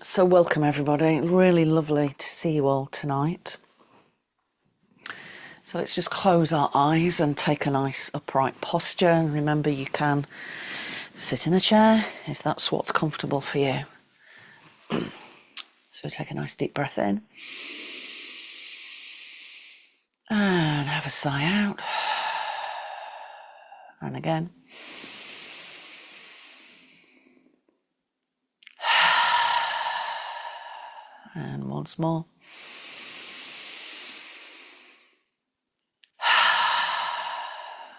So welcome everybody, really lovely to see you all tonight. So let's just close our eyes and take a nice upright posture, and remember you can sit in a chair if that's what's comfortable for you. So take a nice deep breath in and have a sigh out, and again. And once more.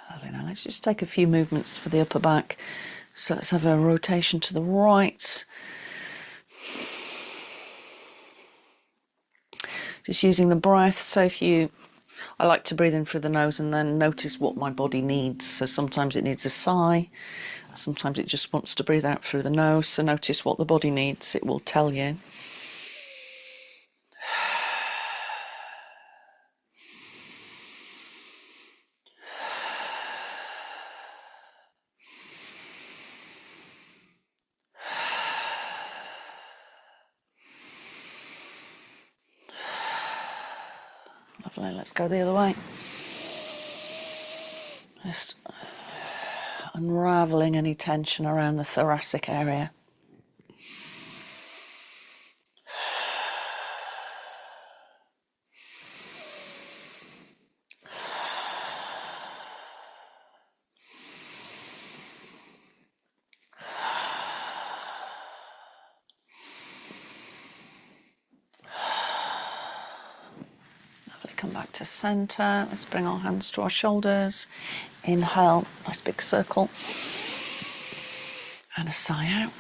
Lovely. Now let's just take a few movements for the upper back. So let's have a rotation to the right. Just using the breath. So I like to breathe in through the nose and then notice what my body needs. So sometimes it needs a sigh. Sometimes it just wants to breathe out through the nose. So notice what the body needs. It will tell you. Lovely. Let's go the other way. Just unraveling any tension around the thoracic area. Come back to center. Let's bring our hands to our shoulders. Inhale, nice big circle. And a sigh out.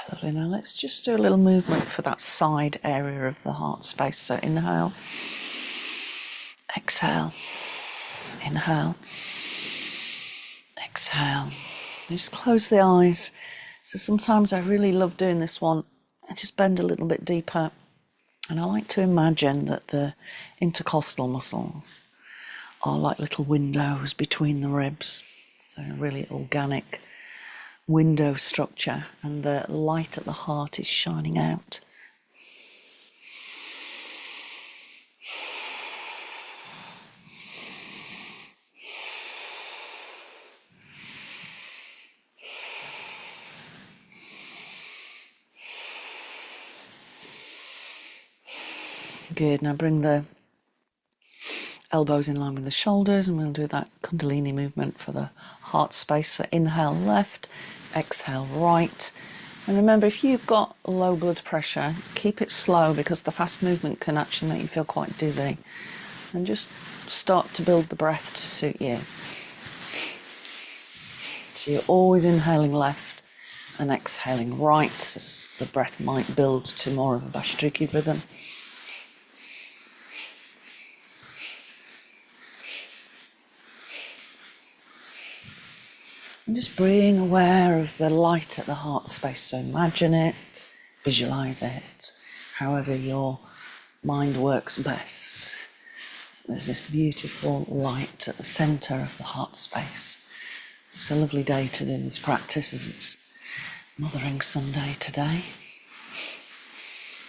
Lovely. Now let's just do a little movement for that side area of the heart space. So inhale, exhale, inhale, exhale. Just close the eyes. So sometimes I really love doing this one. I just bend a little bit deeper. And I like to imagine that the intercostal muscles are like little windows between the ribs. So really organic window structure, and the light at the heart is shining out. Good. Now bring the elbows in line with the shoulders, and we'll do that Kundalini movement for the heart space. So inhale left, exhale right. And remember, if you've got low blood pressure, keep it slow, because the fast movement can actually make you feel quite dizzy. And just start to build the breath to suit you. So you're always inhaling left and exhaling right, so the breath might build to more of a Bhastriki rhythm. And just being aware of the light at the heart space. So imagine it, visualize it, however your mind works best. There's this beautiful light at the center of the heart space. It's a lovely day to do this practice, as it's Mothering Sunday today.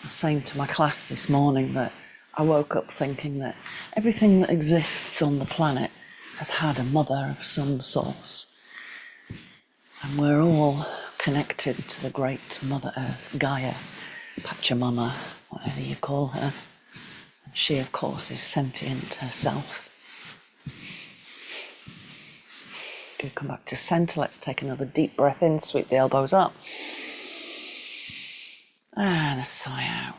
I was saying to my class this morning that I woke up thinking that everything that exists on the planet has had a mother of some source. And we're all connected to the great Mother Earth, Gaia, Pachamama, whatever you call her. And she, of course, is sentient herself. Good, come back to center. Let's take another deep breath in, sweep the elbows up. And a sigh out.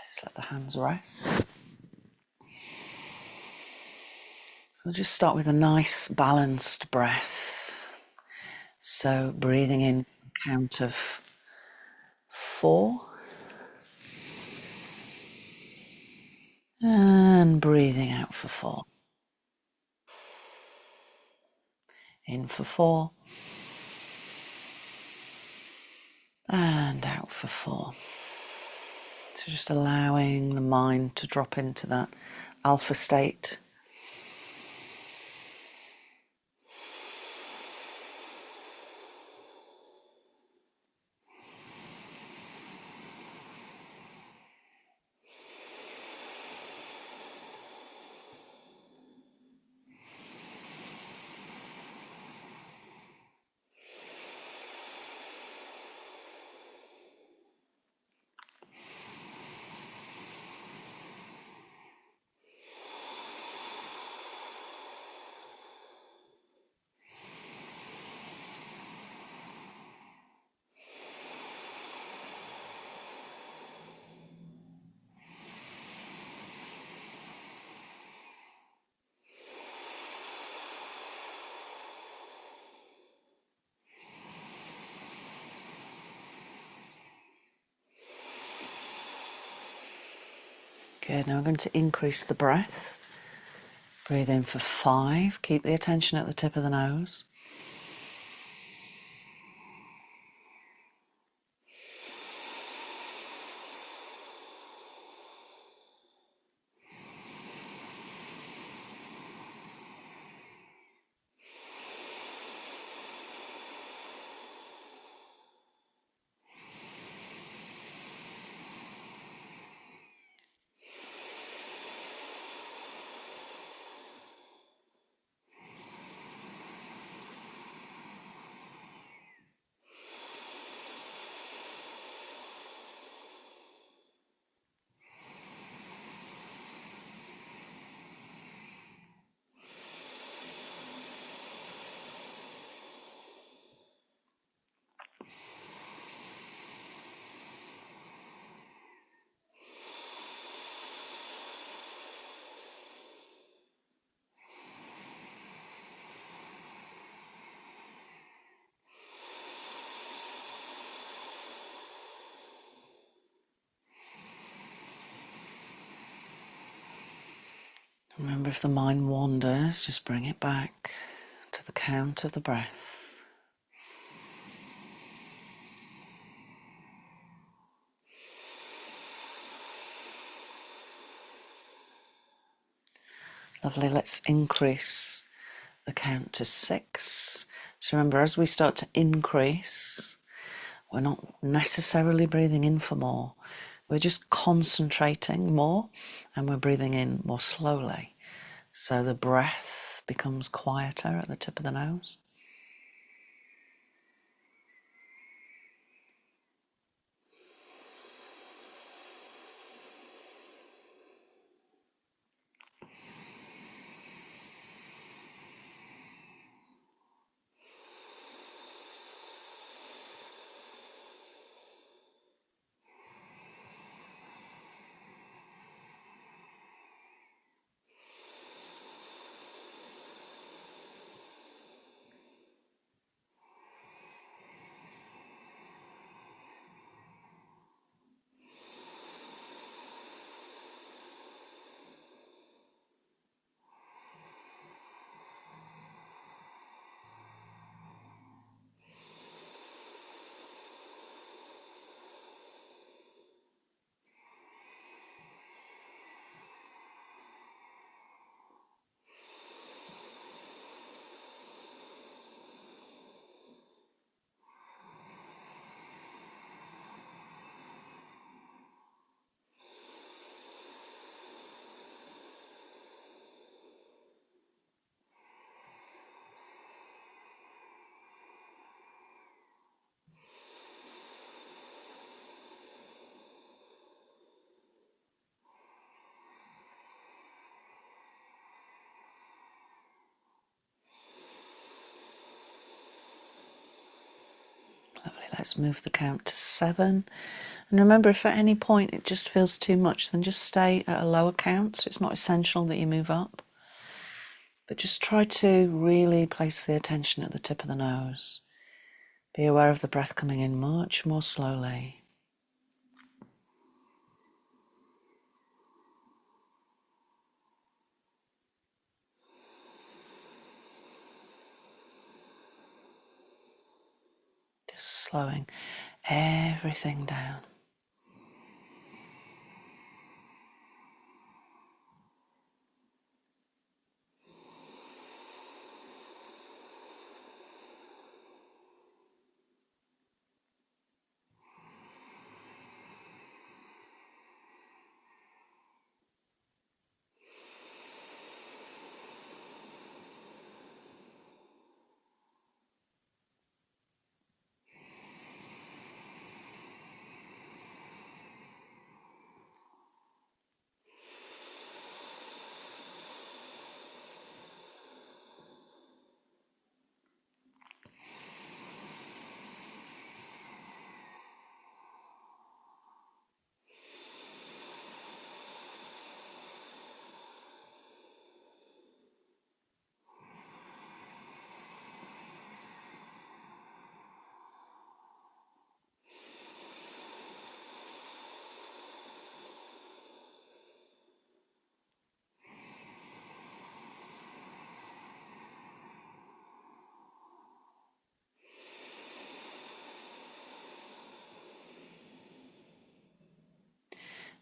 Just let the hands rest. We'll just start with a nice balanced breath. So breathing in, count of 4. And And breathing out for 4. In for 4. And out for 4. So just allowing the mind to drop into that alpha state. Good, now we're going to increase the breath. Breathe in for 5. Keep the attention at the tip of the nose. Remember, if the mind wanders, just bring it back to the count of the breath. Lovely, let's increase the count to 6. So remember, as we start to increase, we're not necessarily breathing in for more. We're just concentrating more and we're breathing in more slowly. So the breath becomes quieter at the tip of the nose. Lovely, let's move the count to 7. And remember, if at any point it just feels too much, then just stay at a lower count. So it's not essential that you move up. But just try to really place the attention at the tip of the nose. Be aware of the breath coming in much more slowly. just slowing everything down.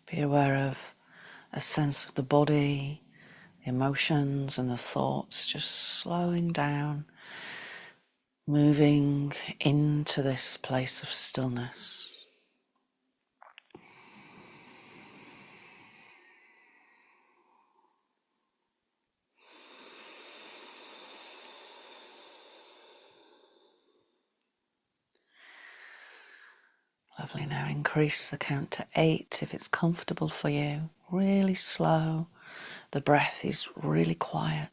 Be aware of a sense of the body, the emotions and the thoughts just slowing down, moving into this place of stillness. Lovely. Now increase the count to 8 if it's comfortable for you. Really slow. The breath is really quiet.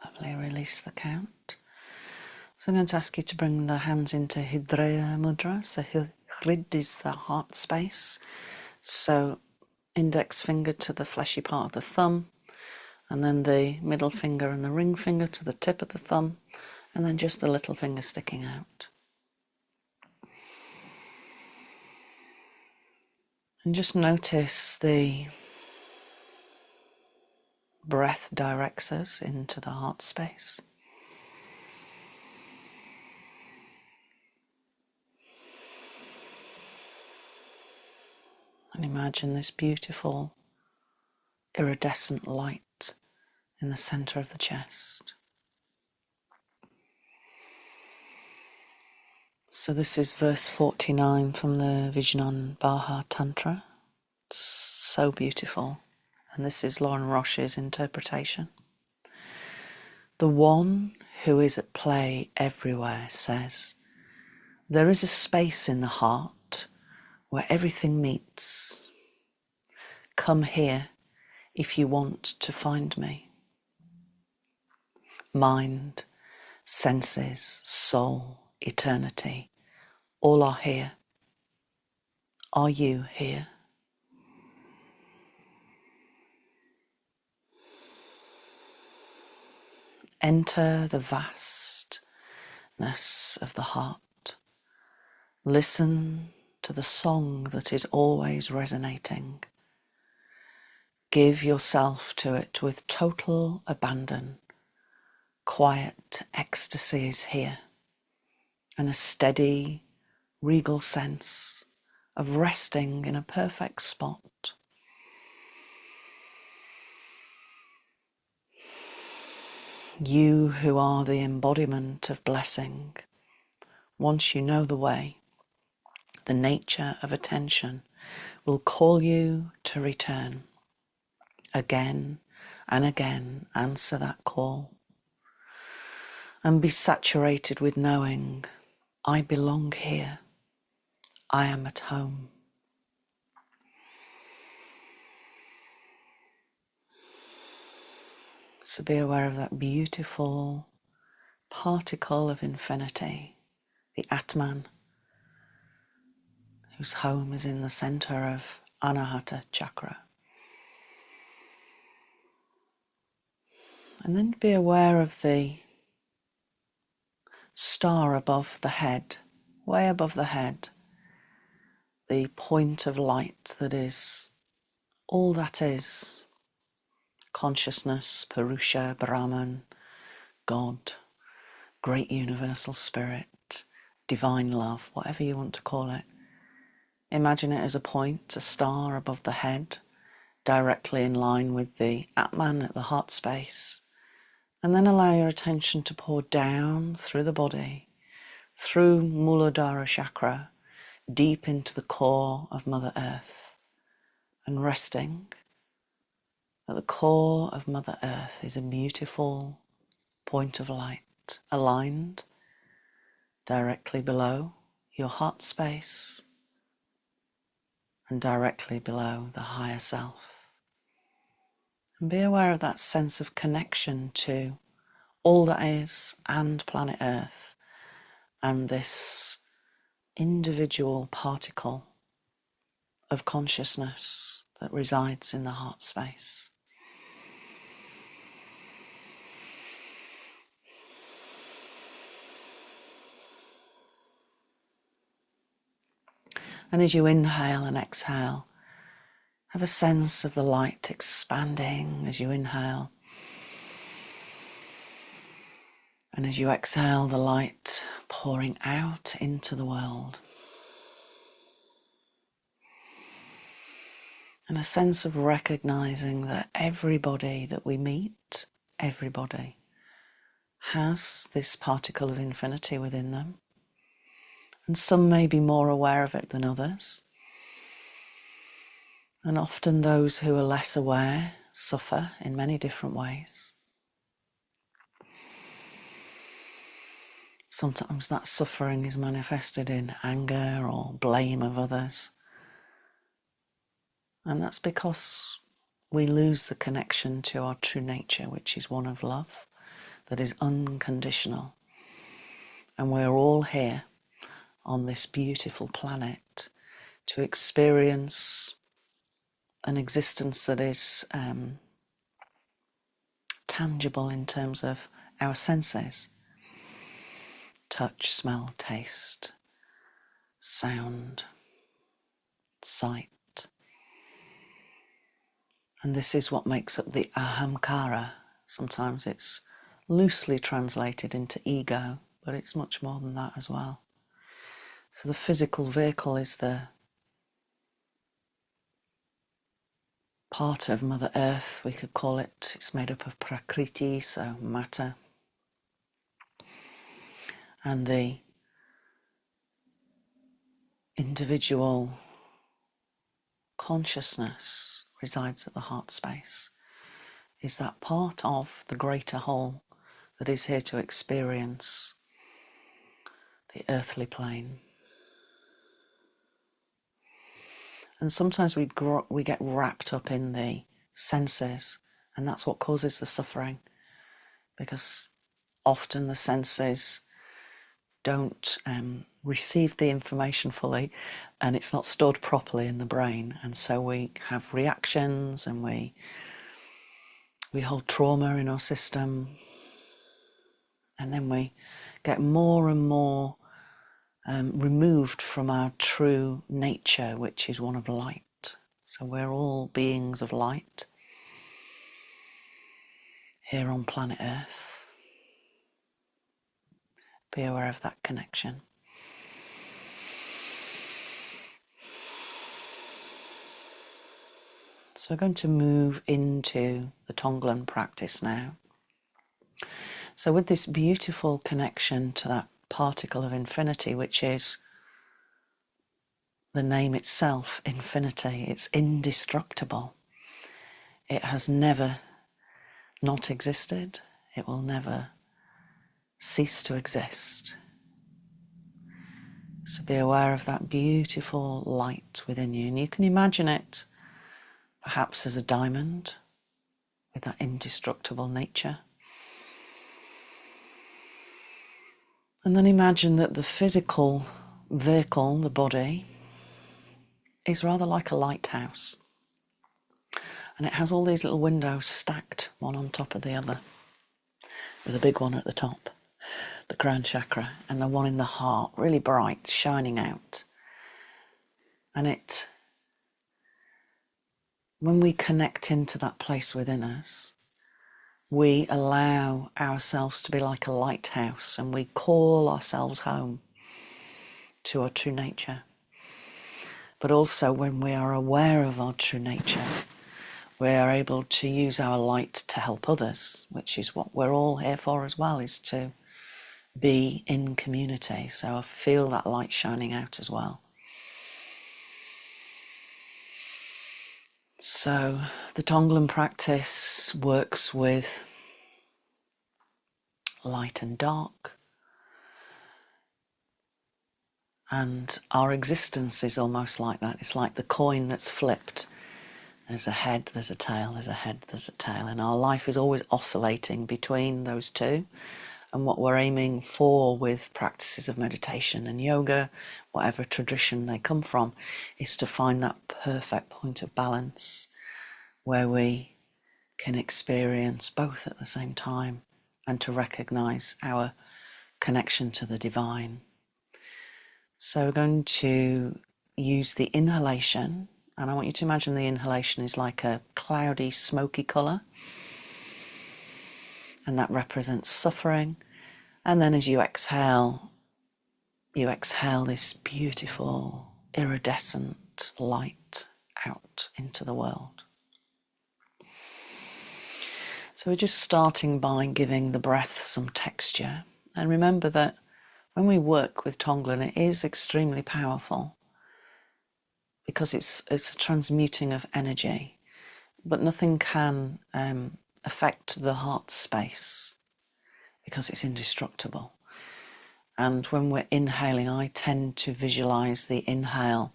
Lovely. Release the count. So I'm going to ask you to bring the hands into Hridaya Mudra. So Hrid is the heart space. So index finger to the fleshy part of the thumb, and then the middle finger and the ring finger to the tip of the thumb, and then just the little finger sticking out. And just notice the breath directs us into the heart space. And imagine this beautiful iridescent light in the center of the chest. So this is verse 49 from the Vijnana Tantra. So beautiful. And this is Lauren Roche's interpretation. The one who is at play everywhere says, there is a space in the heart where everything meets. Come here if you want to find me. Mind, senses, soul, eternity, all are here. Are you here? Enter the vastness of the heart. Listen to the song that is always resonating. Give yourself to it with total abandon. Quiet ecstasy is here, and a steady, regal sense of resting in a perfect spot. You who are the embodiment of blessing, once you know the way, the nature of attention will call you to return. Again and again answer that call and be saturated with knowing, I belong here. I am at home. So be aware of that beautiful particle of infinity, the Atman, whose home is in the center of Anahata chakra. And then be aware of the star above the head, way above the head, the point of light that is all that is. Consciousness, Purusha, Brahman, God, great universal spirit, divine love, whatever you want to call it. Imagine it as a point, a star above the head, directly in line with the Atman at the heart space. And then allow your attention to pour down through the body, through Muladhara chakra, deep into the core of Mother Earth. And resting at the core of Mother Earth is a beautiful point of light, aligned directly below your heart space and directly below the higher self. And be aware of that sense of connection to all that is and planet Earth and this individual particle of consciousness that resides in the heart space. And as you inhale and exhale, have a sense of the light expanding as you inhale. And as you exhale, the light pouring out into the world. And a sense of recognizing that everybody that we meet, everybody, has this particle of infinity within them. And some may be more aware of it than others. And often those who are less aware suffer in many different ways. Sometimes that suffering is manifested in anger or blame of others. And that's because we lose the connection to our true nature, which is one of love, that is unconditional. And we're all here on this beautiful planet to experience an existence that is tangible in terms of our senses. Touch, smell, taste, sound, sight. And this is what makes up the ahamkara. Sometimes it's loosely translated into ego, but it's much more than that as well. So the physical vehicle is the part of Mother Earth, we could call it. It's made up of prakriti, so matter. And the individual consciousness resides at the heart space, is that part of the greater whole that is here to experience the earthly plane. And sometimes we get wrapped up in the senses, and that's what causes the suffering, because often the senses don't receive the information fully, and it's not stored properly in the brain, and so we have reactions, and we hold trauma in our system, and then we get more and more removed from our true nature, which is one of light. So we're all beings of light here on planet Earth. Be aware of that connection. So we're going to move into the Tonglen practice now. So with this beautiful connection to that particle of infinity, which is the name itself, infinity, it's indestructible. It has never not existed. It will never cease to exist. So be aware of that beautiful light within you. And you can imagine it perhaps as a diamond with that indestructible nature. And then imagine that the physical vehicle, the body, is rather like a lighthouse. And it has all these little windows stacked one on top of the other, with a big one at the top, the crown chakra, and the one in the heart, really bright, shining out. And when we connect into that place within us, we allow ourselves to be like a lighthouse, and we call ourselves home to our true nature. But also, when we are aware of our true nature, we are able to use our light to help others, which is what we're all here for as well, is to be in community. So I feel that light shining out as well. So the Tonglen practice works with light and dark. And our existence is almost like that. It's like the coin that's flipped. There's a head, there's a tail, there's a head, there's a tail. And our life is always oscillating between those two. And what we're aiming for with practices of meditation and yoga, whatever tradition they come from, is to find that perfect point of balance where we can experience both at the same time and to recognize our connection to the divine. So we're going to use the inhalation, and I want you to imagine the inhalation is like a cloudy, smoky colour, and that represents suffering. And then as you exhale this beautiful, iridescent light out into the world. So we're just starting by giving the breath some texture. And remember that when we work with Tonglen, it is extremely powerful because it's a transmuting of energy, but nothing can affect the heart space because it's indestructible. And when we're inhaling, I tend to visualize the inhale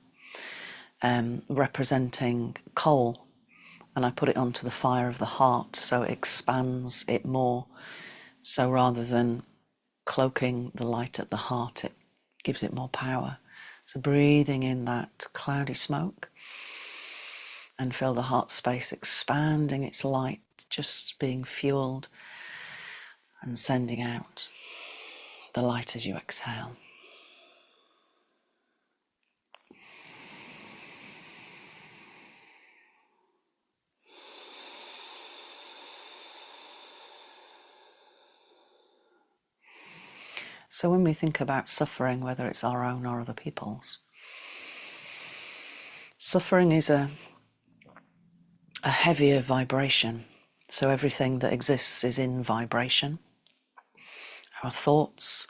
representing coal, and I put it onto the fire of the heart so it expands it more. So rather than cloaking the light at the heart, it gives it more power. So breathing in that cloudy smoke and feel the heart space expanding its light, just being fueled and sending out the light as you exhale. So when we think about suffering, whether it's our own or other people's, suffering is a heavier vibration. So everything that exists is in vibration. Our thoughts,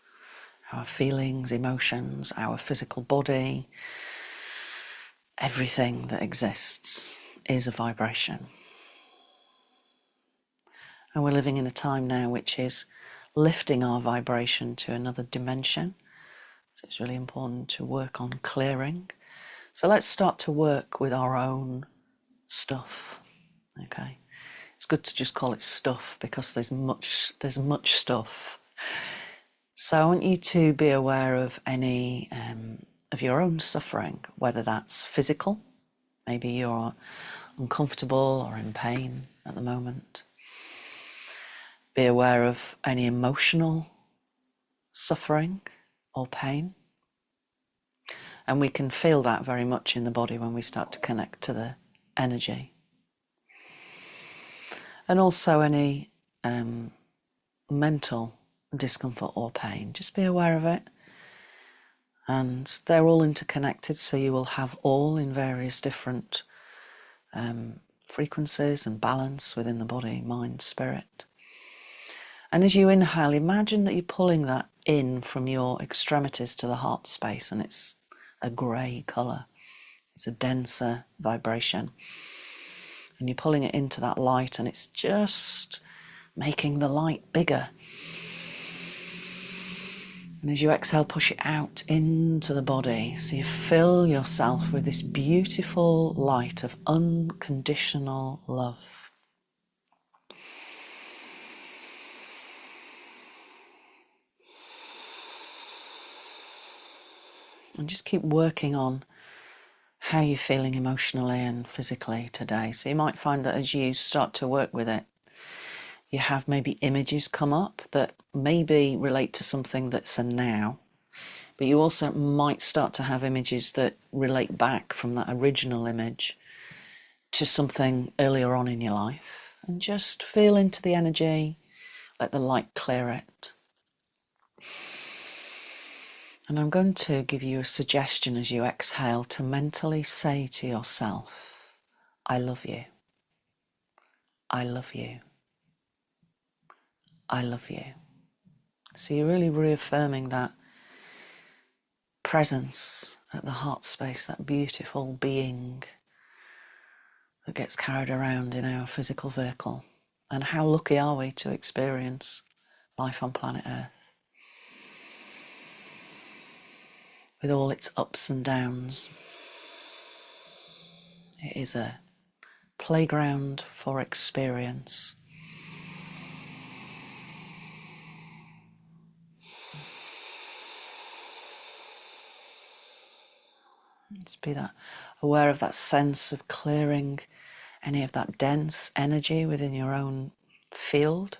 our feelings, emotions, our physical body, everything that exists is a vibration. And we're living in a time now which is lifting our vibration to another dimension. So it's really important to work on clearing So let's start to work with our own stuff. Okay, it's good to just call it stuff because there's much stuff. So I want you to be aware of any of your own suffering, whether that's physical, maybe you're uncomfortable or in pain at the moment. Be aware of any emotional suffering or pain. And we can feel that very much in the body when we start to connect to the energy. And also any mental discomfort or pain. Just be aware of it. And they're all interconnected, so you will have all in various different frequencies and balance within the body, mind, spirit. And as you inhale, imagine that you're pulling that in from your extremities to the heart space, and it's a grey colour. It's a denser vibration. And you're pulling it into that light, and it's just making the light bigger. And as you exhale, push it out into the body. So you fill yourself with this beautiful light of unconditional love. And just keep working on how you're feeling emotionally and physically today. So you might find that as you start to work with it, you have maybe images come up that maybe relate to something that's a now, but you also might start to have images that relate back from that original image to something earlier on in your life. And just feel into the energy, let the light clear it. And I'm going to give you a suggestion as you exhale to mentally say to yourself, I love you. I love you. I love you. So you're really reaffirming that presence at the heart space, that beautiful being that gets carried around in our physical vehicle. And how lucky are we to experience life on planet Earth with all its ups and downs. It is a playground for experience. Just be that aware of that sense of clearing any of that dense energy within your own field.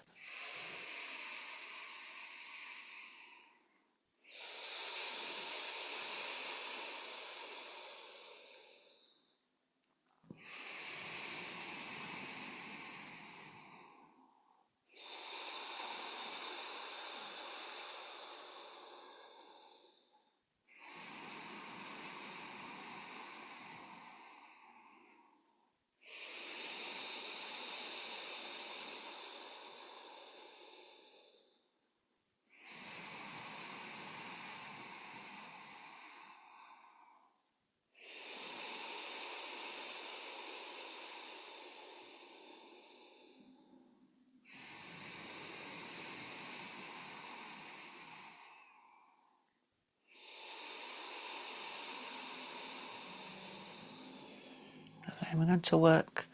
Okay, we're going to work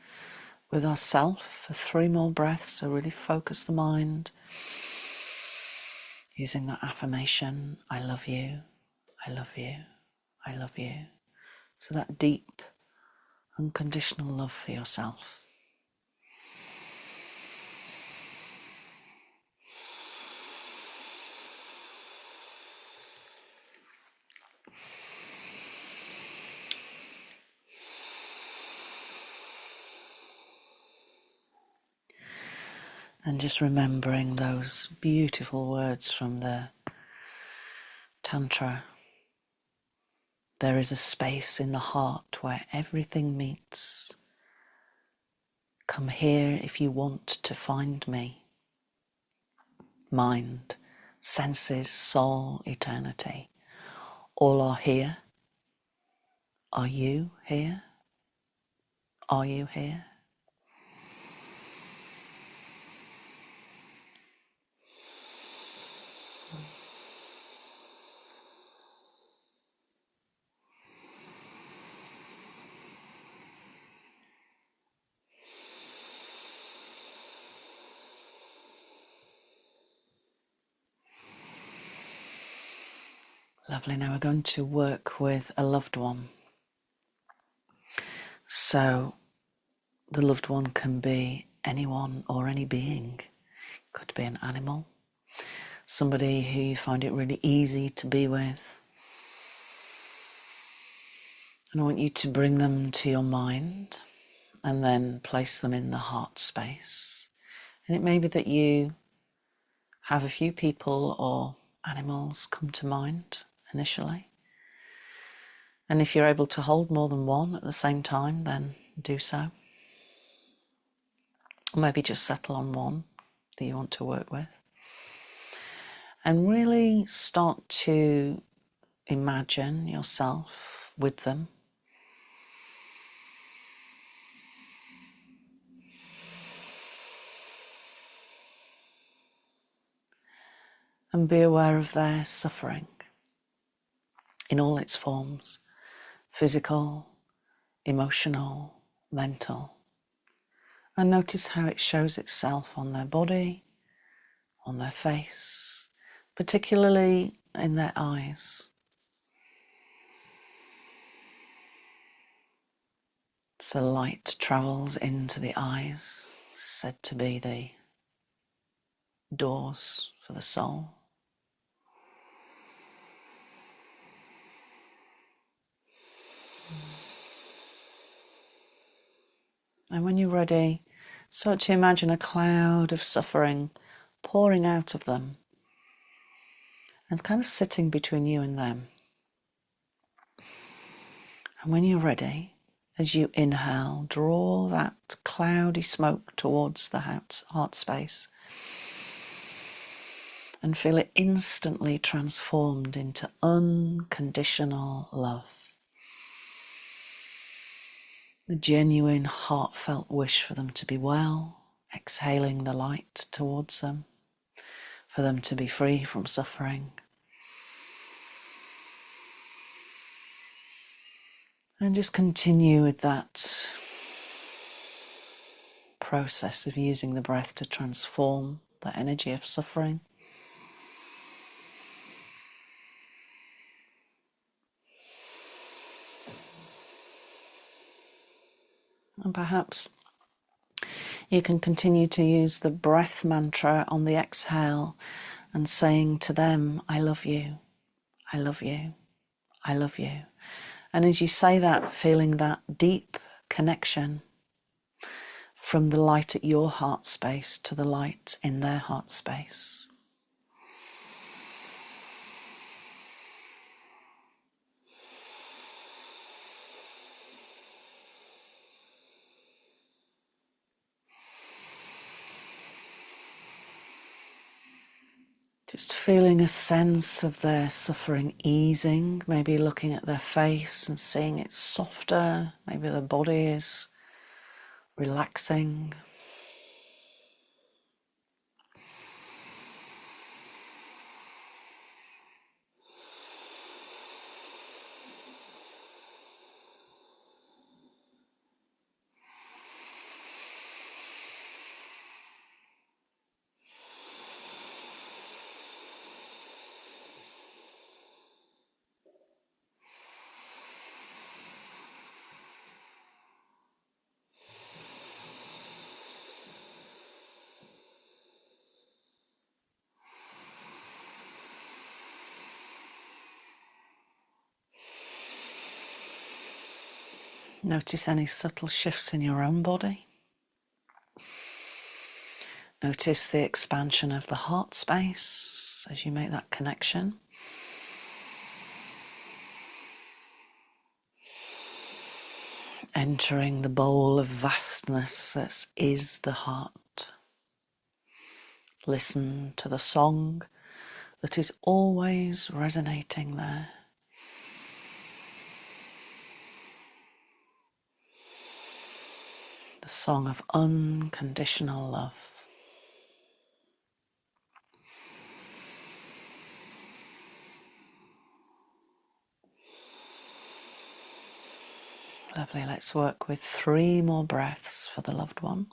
with ourselves for 3 more breaths, so really focus the mind using that affirmation, I love you, I love you, I love you. So that deep, unconditional love for yourself. And just remembering those beautiful words from the Tantra. There is a space in the heart where everything meets. Come here if you want to find me. Mind, senses, soul, eternity. All are here. Are you here? Are you here? Lovely. Now we're going to work with a loved one. So the loved one can be anyone or any being. Could be an animal, somebody who you find it really easy to be with. And I want you to bring them to your mind and then place them in the heart space. And it may be that you have a few people or animals come to mind initially. And if you're able to hold more than one at the same time, then do so. Or maybe just settle on one that you want to work with. And really start to imagine yourself with them. And be aware of their suffering in all its forms, physical, emotional, mental. And notice how it shows itself on their body, on their face, particularly in their eyes. So light travels into the eyes, said to be the doors for the soul. And when you're ready, start to imagine a cloud of suffering pouring out of them and kind of sitting between you and them. And when you're ready, as you inhale, draw that cloudy smoke towards the heart space and feel it instantly transformed into unconditional love. The genuine, heartfelt wish for them to be well, exhaling the light towards them, for them to be free from suffering. And just continue with that process of using the breath to transform the energy of suffering. And perhaps you can continue to use the breath mantra on the exhale and saying to them, I love you, I love you, I love you. And as you say that, feeling that deep connection from the light at your heart space to the light in their heart space. Just feeling a sense of their suffering easing, maybe looking at their face and seeing it softer, maybe the body is relaxing. Notice any subtle shifts in your own body. Notice the expansion of the heart space as you make that connection. Entering the bowl of vastness that is the heart. Listen to the song that is always resonating there. The song of unconditional love. Lovely, let's work with 3 more breaths for the loved one.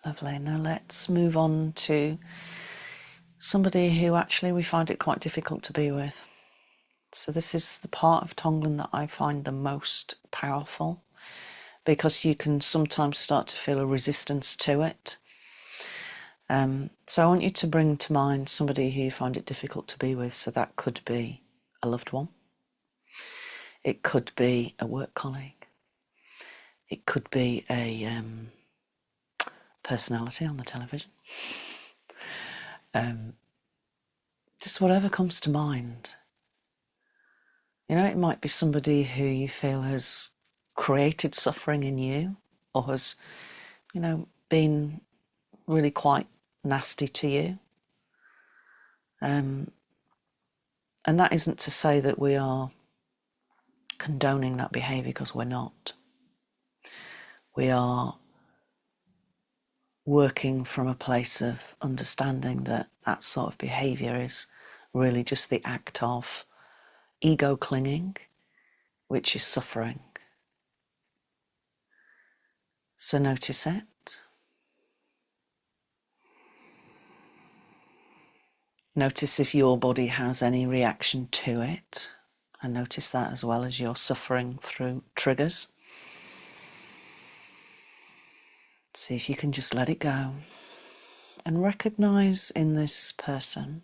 Lovely. Now let's move on to somebody who actually we find it quite difficult to be with. So this is the part of Tonglen that I find the most powerful, because you can sometimes start to feel a resistance to it. So I want you to bring to mind somebody who you find it difficult to be with. So that could be a loved one. It could be a work colleague. It could be a personality on the television. Just whatever comes to mind. You know, it might be somebody who you feel has created suffering in you, or has, you know, been really quite nasty to you. And that isn't to say that we are condoning that behaviour, because we're not. We are working from a place of understanding that that sort of behaviour is really just the act of ego clinging, which is suffering. So notice it. Notice if your body has any reaction to it, and notice that as well as you're suffering through triggers. See if you can just let it go and recognize in this person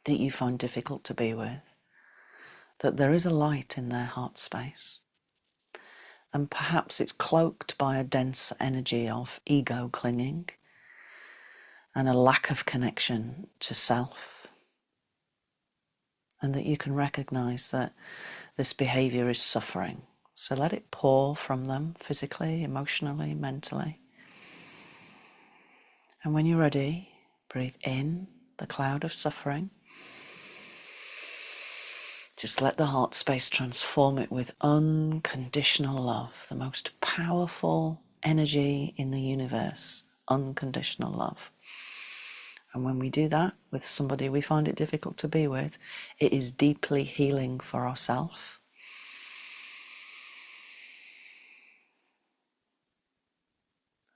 that you find difficult to be with that there is a light in their heart space, and perhaps it's cloaked by a dense energy of ego clinging and a lack of connection to self, and that you can recognize that this behavior is suffering. So let it pour from them physically, emotionally, mentally. And when you're ready, breathe in the cloud of suffering. Just let the heart space transform it with unconditional love, the most powerful energy in the universe, unconditional love. And when we do that with somebody we find it difficult to be with, it is deeply healing for ourselves.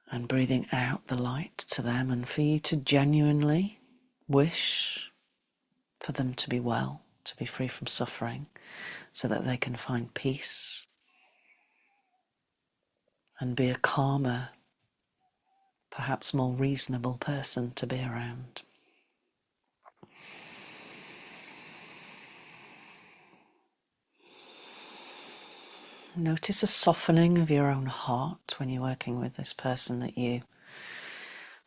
And breathing out the light to them, and for you to genuinely wish for them to be well, to be free from suffering, so that they can find peace and be a calmer, perhaps more reasonable person to be around. Notice a softening of your own heart when you're working with this person that you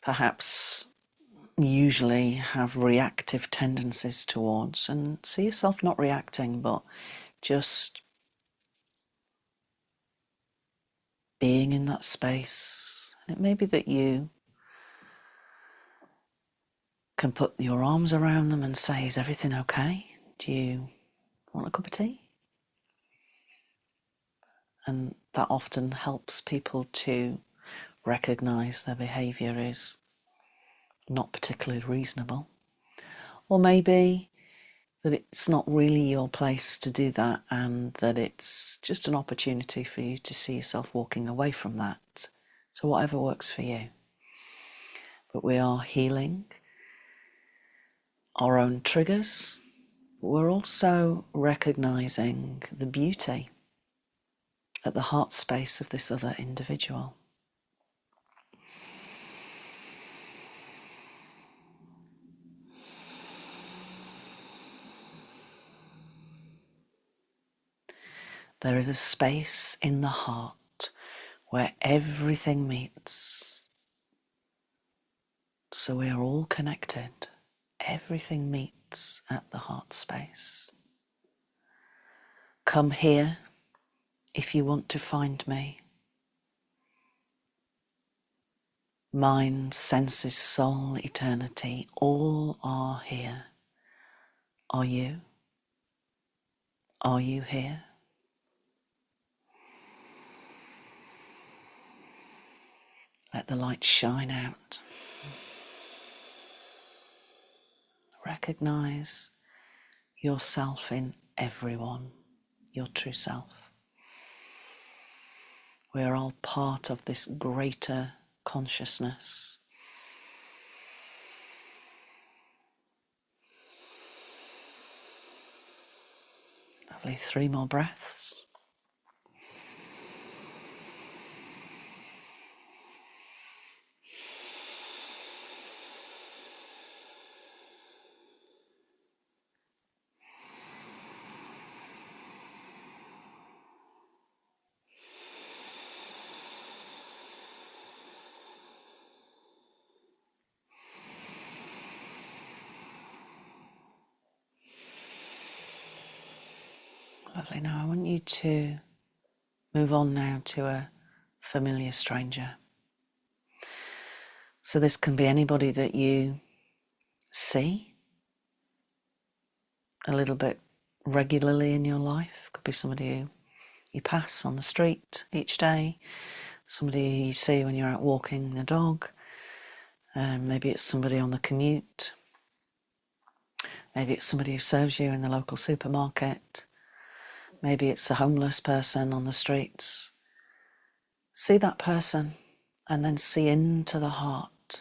perhaps usually have reactive tendencies towards, and see yourself not reacting but just being in that space. And it may be that you can put your arms around them and say, is everything okay? Do you want a cup of tea? And that often helps people to recognize their behavior is not particularly reasonable. Or maybe that it's not really your place to do that, and that it's just an opportunity for you to see yourself walking away from that. So whatever works for you. But we are healing our own triggers. We're also recognizing the beauty at the heart space of this other individual. There is a space in the heart where everything meets. So we are all connected. Everything meets at the heart space. Come here if you want to find me. Mind, senses, soul, eternity, all are here. Are you? Are you here? Let the light shine out. Recognize yourself in everyone, your true self. We are all part of this greater consciousness. Lovely, 3 more breaths. Lovely. Now I want you to move on now to a familiar stranger. So this can be anybody that you see a little bit regularly in your life. Could be somebody who you pass on the street each day, somebody you see when you're out walking the dog. Maybe it's somebody on the commute. Maybe it's somebody who serves you in the local supermarket. Maybe it's a homeless person on the streets. See that person and then see into the heart.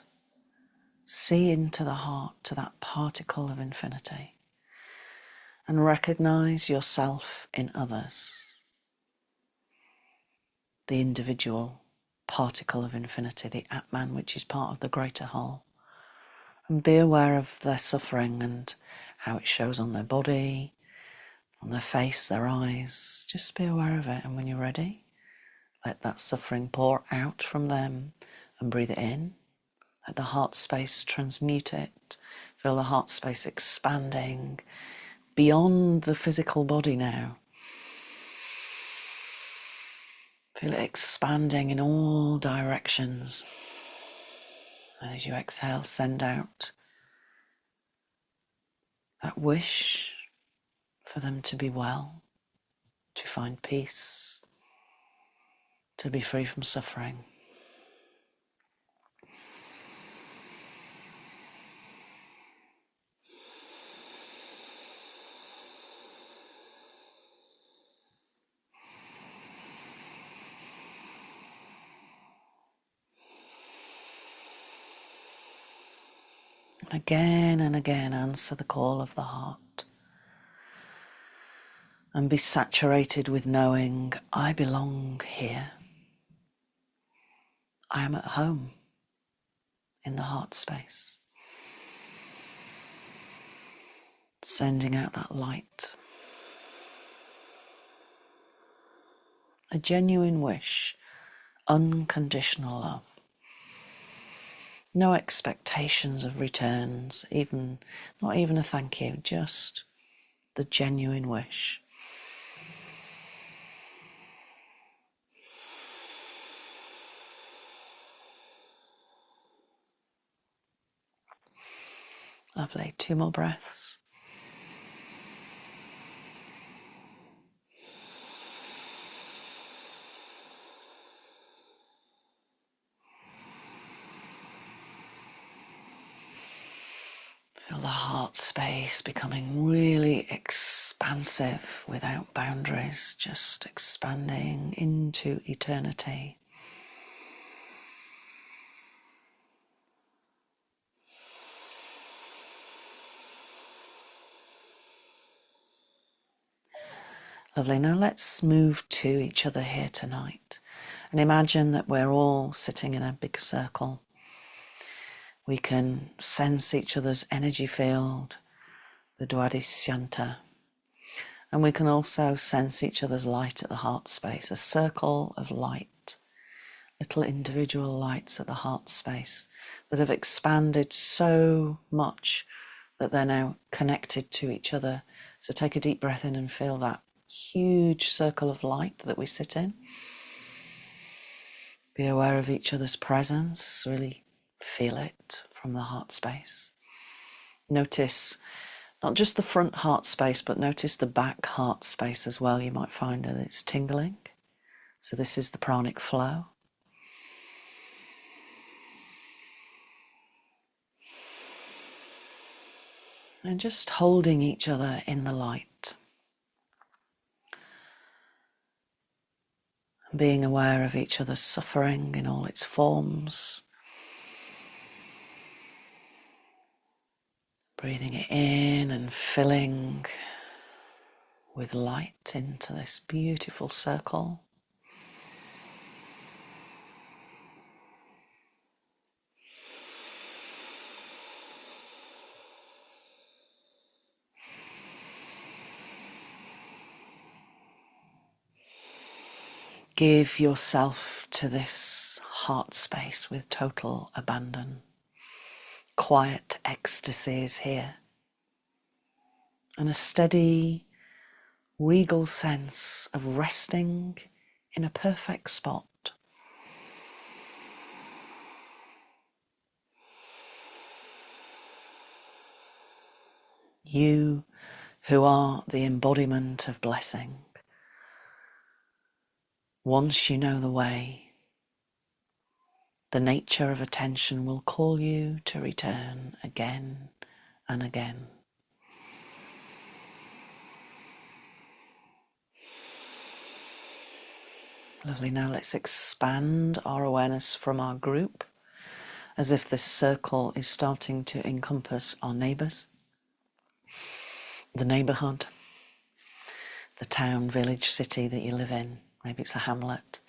See into the heart to that particle of infinity. And recognize yourself in others. The individual particle of infinity, the Atman, which is part of the greater whole. And be aware of their suffering and how it shows on their body, on their face, their eyes. Just be aware of it, and when you're ready, let that suffering pour out from them and breathe it in. Let the heart space transmute it. Feel the heart space expanding beyond the physical body now. Feel it expanding in all directions. And as you exhale, send out that wish for them to be well, to find peace, to be free from suffering. And again, answer the call of the heart. And be saturated with knowing, I belong here. I am at home in the heart space. Sending out that light. A genuine wish, unconditional love. No expectations of returns, not even a thank you, just the genuine wish. Lovely, 2 more breaths. Feel the heart space becoming really expansive without boundaries, just expanding into eternity. Lovely. Now let's move to each other here tonight and imagine that we're all sitting in a big circle. We can sense each other's energy field, the Dwadishyanta, and we can also sense each other's light at the heart space, a circle of light, little individual lights at the heart space that have expanded so much that they're now connected to each other. So take a deep breath in and feel that huge circle of light that we sit in. Be aware of each other's presence, really feel it from the heart space. Notice not just the front heart space, but notice the back heart space as well. You might find that it's tingling. So this is the pranic flow. And just holding each other in the light. being aware of each other's suffering in all its forms. Breathing it in and filling with light into this beautiful circle. Give yourself to this heart space with total abandon. Quiet ecstasy is here. And a steady, regal sense of resting in a perfect spot. You who are the embodiment of blessing. Once you know the way, the nature of attention will call you to return again and again. Lovely. Now let's expand our awareness from our group as if this circle is starting to encompass our neighbours, the neighbourhood, the town, village, city that you live in. Maybe it's a hamlet.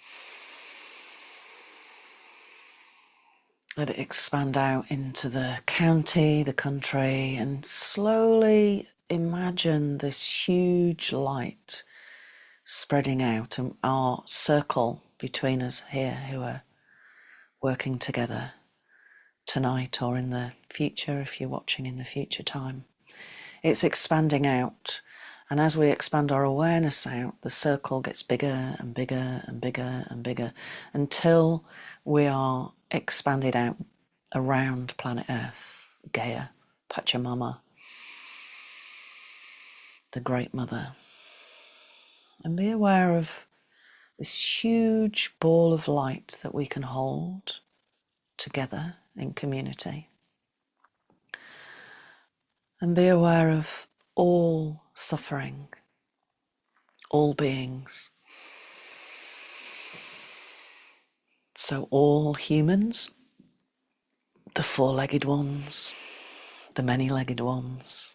Let it expand out into the county, the country, and slowly imagine this huge light spreading out, and our circle between us here who are working together tonight or in the future, if you're watching in the future time. It's expanding out, and as we expand our awareness out, the circle gets bigger and bigger and bigger and bigger until we are expanded out around planet Earth, Gaia, Pachamama, the Great Mother. And be aware of this huge ball of light that we can hold together in community. And be aware of all suffering, all beings. So all humans, the four-legged ones, the many-legged ones,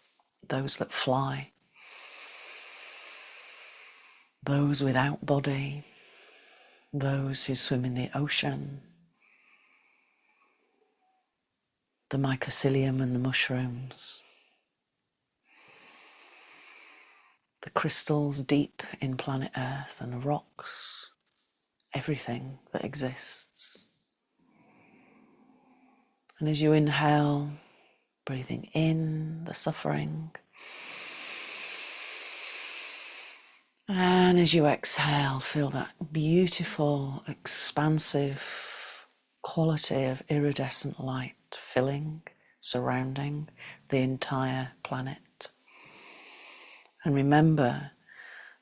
those that fly, those without body, those who swim in the ocean, the mycelium and the mushrooms, the crystals deep in planet Earth and the rocks, everything that exists. And as you inhale, breathing in the suffering, and as you exhale, feel that beautiful, expansive quality of iridescent light filling, surrounding the entire planet. And remember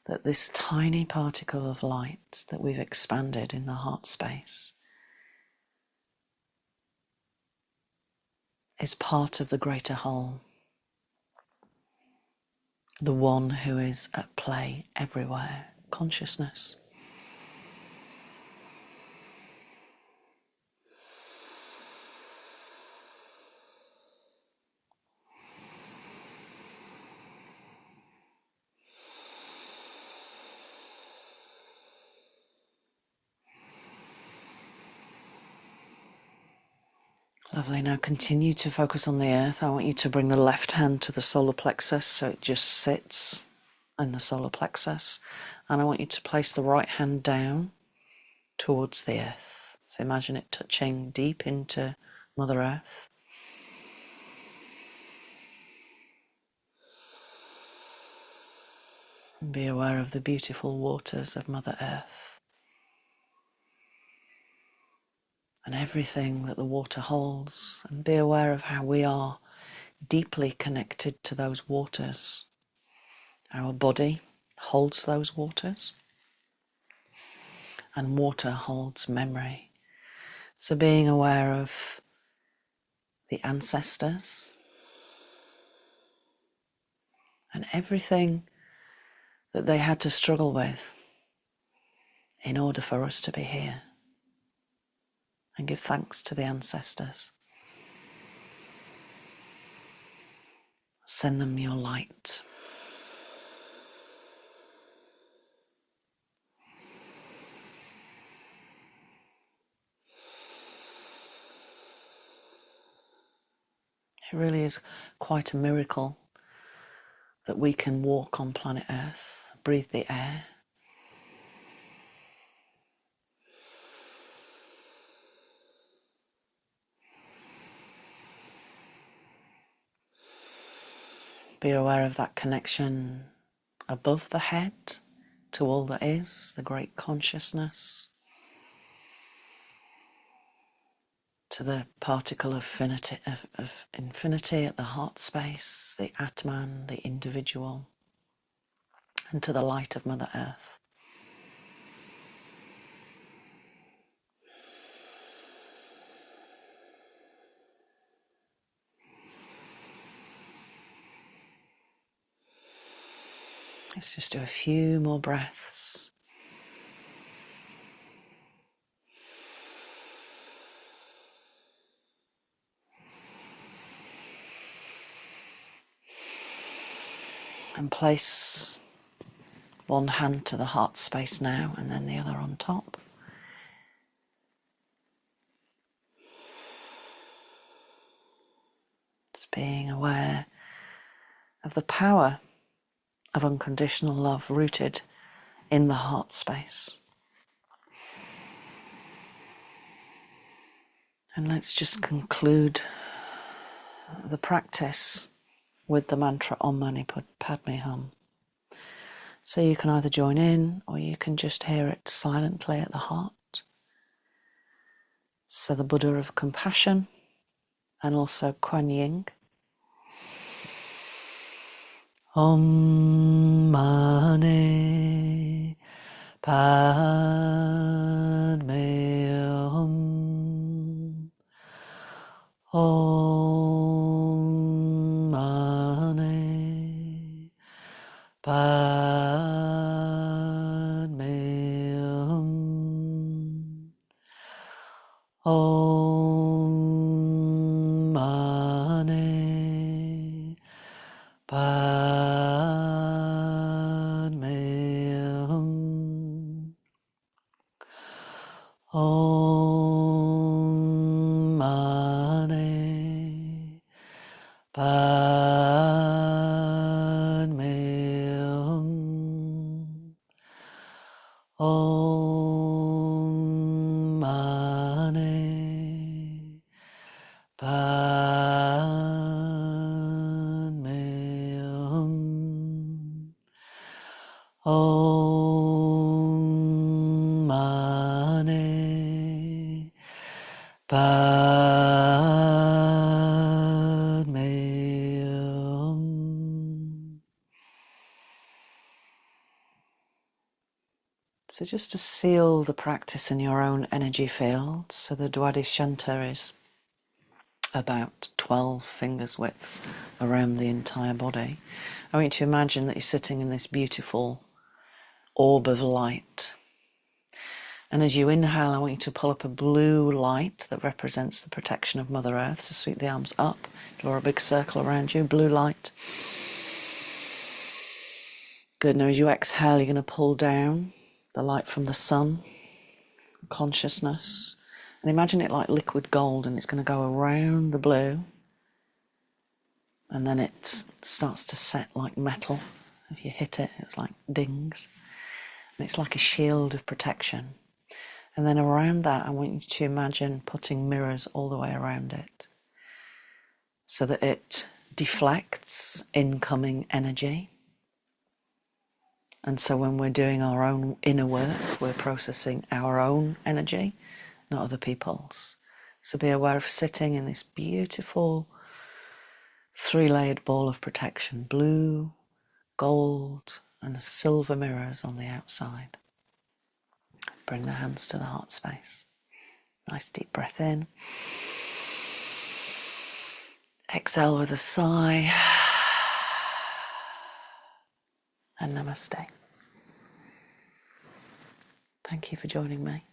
that this tiny particle of light that we've expanded in the heart space is part of the greater whole, the one who is at play everywhere, consciousness. Lovely. Now continue to focus on the earth. I want you to bring the left hand to the solar plexus so it just sits in the solar plexus. And I want you to place the right hand down towards the earth. So imagine it touching deep into Mother Earth. And be aware of the beautiful waters of Mother Earth and everything that the water holds. And be aware of how we are deeply connected to those waters. Our body holds those waters, and water holds memory. So being aware of the ancestors and everything that they had to struggle with in order for us to be here. And give thanks to the ancestors. Send them your light. It really is quite a miracle that we can walk on planet Earth, breathe the air. Be aware of that connection above the head to all that is, the great consciousness, to the particle of infinity at the heart space, the Atman, the individual, and to the light of Mother Earth. Let's just do a few more breaths. And place one hand to the heart space now and then the other on top. Just being aware of the power of unconditional love rooted in the heart space. And let's just conclude the practice with the mantra Om Mani Padme Hum. So you can either join in or you can just hear it silently at the heart. So the Buddha of compassion and also Kuan Yin. Om Mani Padme Hum. Om Mani Padme Hum. Om Mani Padme Hum. Om Mani Padme Hum. Om Mani Padme Hum. Om Mani Padme Hum. So just to seal the practice in your own energy field, so the Dwadishanta is about 12 fingers widths around the entire body. I want you to imagine that you're sitting in this beautiful orb of light. And as you inhale, I want you to pull up a blue light that represents the protection of Mother Earth. So sweep the arms up, draw a big circle around you, blue light. Good. Now as you exhale, you're going to pull down the light from the sun, consciousness. And imagine it like liquid gold, and it's going to go around the blue. And then it starts to set like metal. If you hit it, it's like dings. And it's like a shield of protection. And then around that, I want you to imagine putting mirrors all the way around it so that it deflects incoming energy. And so when we're doing our own inner work, we're processing our own energy, not other people's. So be aware of sitting in this beautiful three-layered ball of protection, blue, gold, and silver mirrors on the outside. Bring the hands to the heart space. Nice deep breath in. Exhale with a sigh. And namaste. Thank you for joining me.